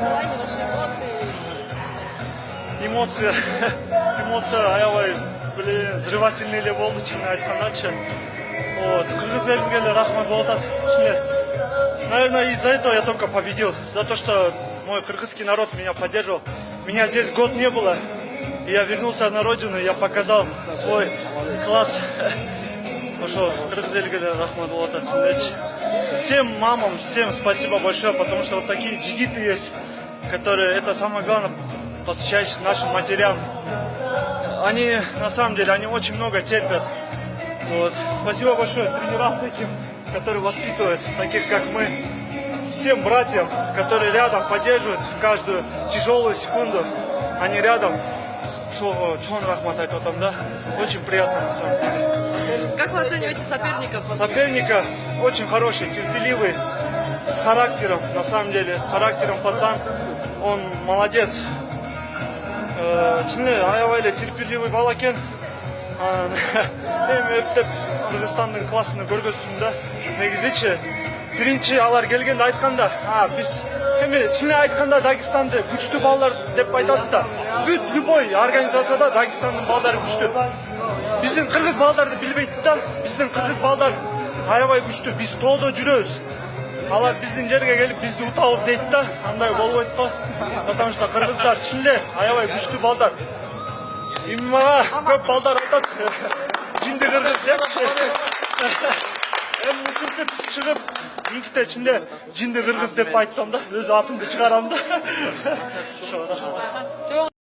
желания, ваши эмоции? Эмоция, аябай, блин, взрывательный эле болду, чын айткандачы. Вот, кыргыз элимге эле рахмат болуп атат. Наверное, из-за этого я только победил. За то, что мой кыргызский народ меня поддерживал. Меня здесь год не было. И я вернулся на родину, я показал свой класс. Пошел, кыргыз элиге эле рахмат болуп атат. Всем мамам, всем спасибо большое, потому что вот такие джигиты есть, которые, это самое главное, посвящаешь нашим матерям. Они, на самом деле, они очень много терпят. Вот. Спасибо большое тренерам таким, которые воспитывают, таких как мы. Всем братьям, которые рядом поддерживают в каждую тяжелую секунду. Они рядом. Чон рахмат айтотам, да? Очень приятно, на самом деле. Как вы оцениваете соперника? Соперника очень хороший, терпеливый, с характером, на самом деле, с характером пацан. Он молодец. Чынлы аябай терпеливый бала экен. Эми эптеп Кыргызстандын классыны көргөздүм да. Негизичи биринчи алар келгенде айтканда, биз эми чын айтканда Дагестанды күчтүү балдар деп айтат да. Бүт любой организацияда Дагестандын балдары күчтүү. Биздин кыргыз балдарды билбейт да. Биздин кыргыз балдар аябай күчтүү. Биз тоодо жүрөбүз. Алар биздин жерге келип бизди утабыз дейт да. Андай болбойт го. Потому что кыргыздар чынлы аябай күчтүү балдар. Эми мага көп балдар айтат. Жинди кыргыз депчи. Эми ушинтип чыгып, инките чынлы жинди кыргыз деп айттым да. Өз атымды чыгарам да.